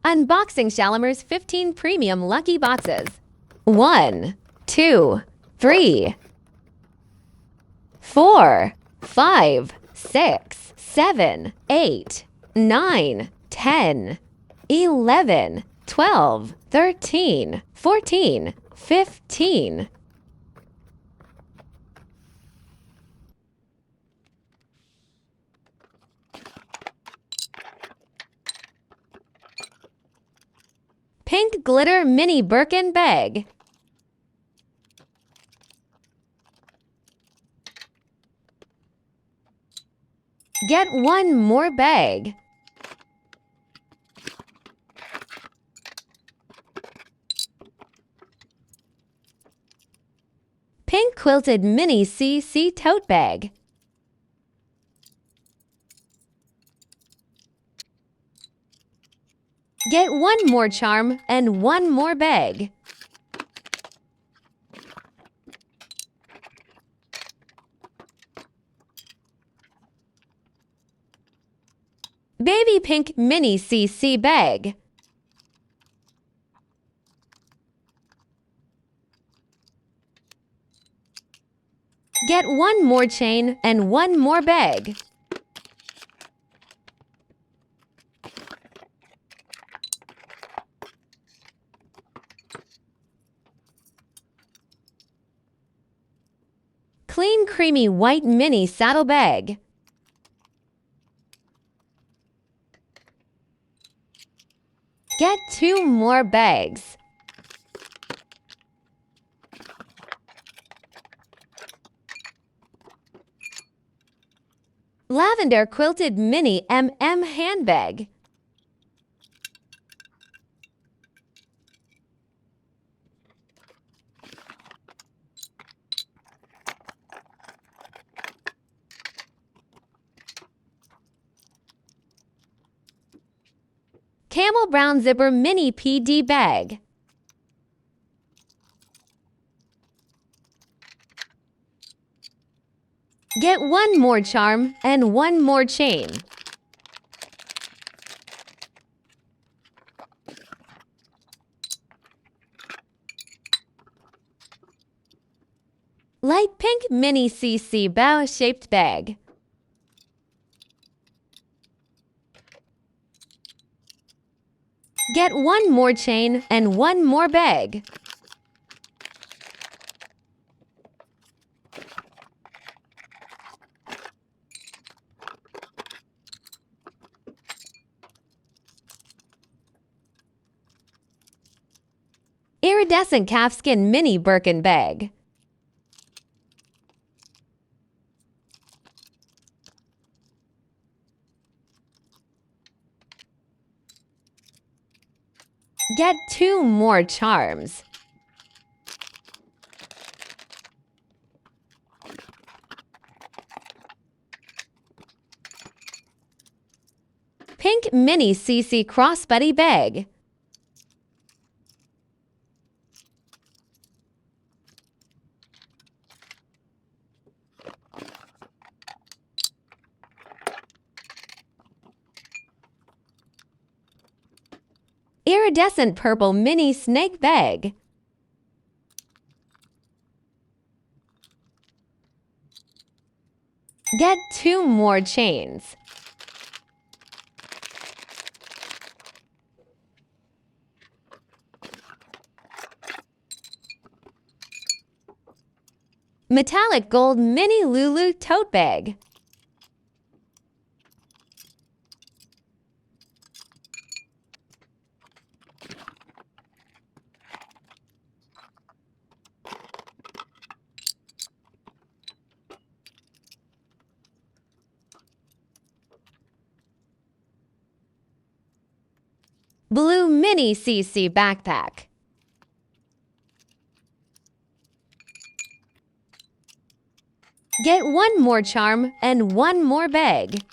Unboxing Shalimar's 15 premium lucky boxes. 1, 2, 3, 4, 5, 6, 7, 8, 9, 10, 11, 12, 13, 14, 15. Pink glitter mini Birkin bag. Get one more bag. Pink quilted mini CC tote bag. Get one more charm and one more bag. Baby pink mini CC bag. Get one more chain and one more bag. Clean creamy white mini saddle bag. Get two more bags. Lavender quilted mini handbag. Camel brown zipper mini PD bag. Get one more charm and one more chain. Light pink mini CC bow-shaped bag. Get one more chain and one more bag. Iridescent calfskin mini Birkin bag. Get two more charms. Pink mini CC crossbody bag. Iridescent purple mini snake bag. Get two more chains. Metallic gold mini Lulu tote bag. Blue mini CC backpack. Get one more charm and one more bag.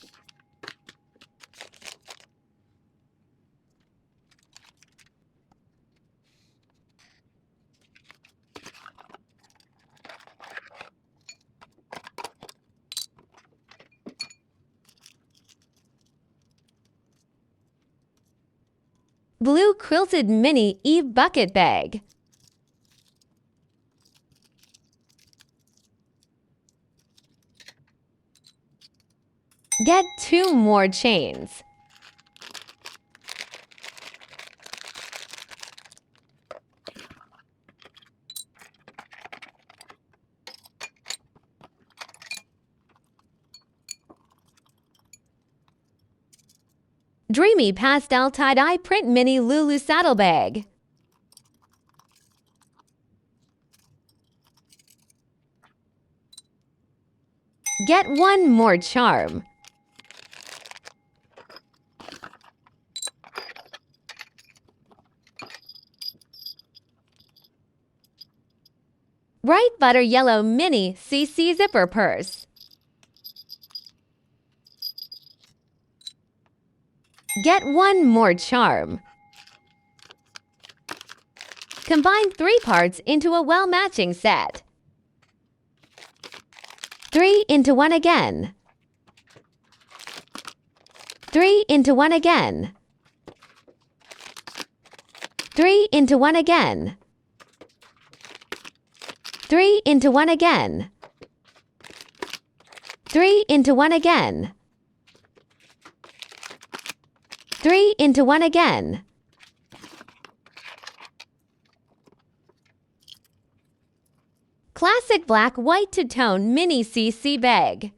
Blue quilted mini Eve bucket bag. Get 2 more chains. Dreamy pastel tie-dye print mini Lulu saddle bag. Get 1 more charm. Bright butter yellow mini CC zipper purse. Get 1 more charm. Combine 3 parts into a well-matching set. 3 into 1 again. 3 into 1 again. 3 into 1 again. 3 into 1 again. 3 into 1 again. 3 into 1 again. Classic black white two-tone mini CC bag.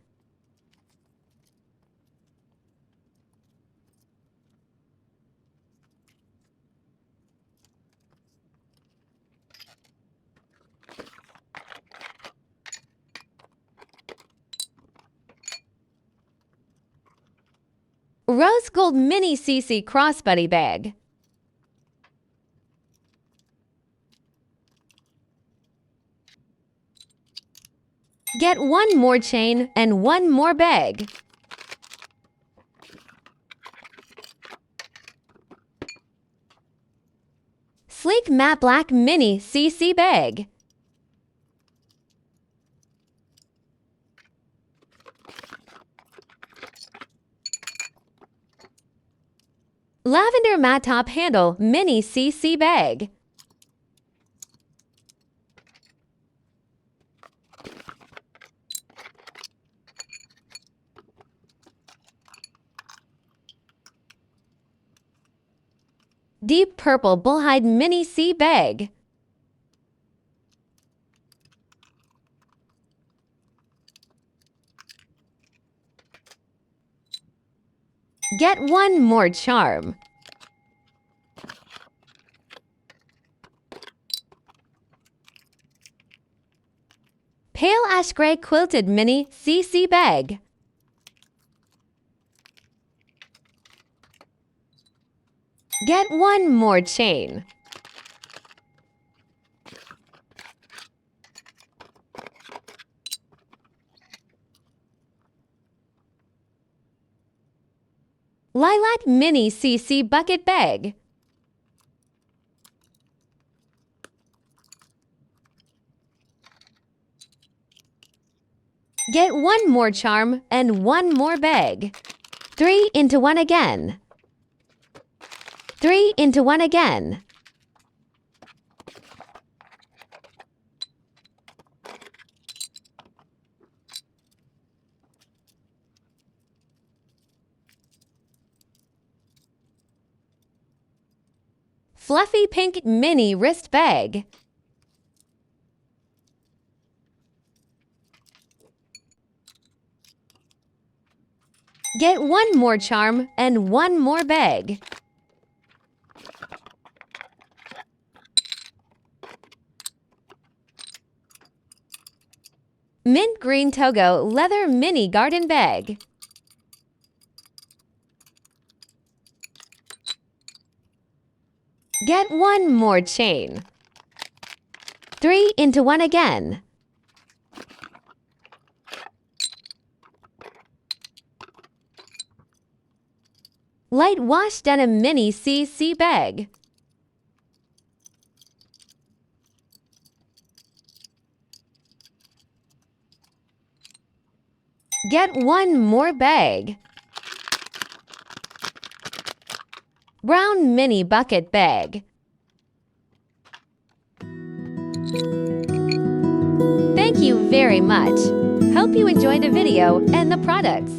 Rose gold mini CC crossbody bag. Get 1 more chain and 1 more bag. Sleek matte black mini CC bag. Lavender matte top handle mini CC bag. Deep purple bullhide mini C bag. Get 1 more charm. Pale ash gray quilted mini CC bag. Get 1 more chain. Lilac mini CC bucket bag. Get 1 more charm and 1 more bag. 3 into 1 again. 3 into 1 again. Fluffy pink mini wrist bag. Get 1 more charm and 1 more bag. Mint green Togo leather mini garden bag. Get 1 more chain. 3 into 1 again. Light wash denim mini CC bag. Get 1 more bag. Brown mini bucket bag. Thank you very much. Hope you enjoyed the video and the products.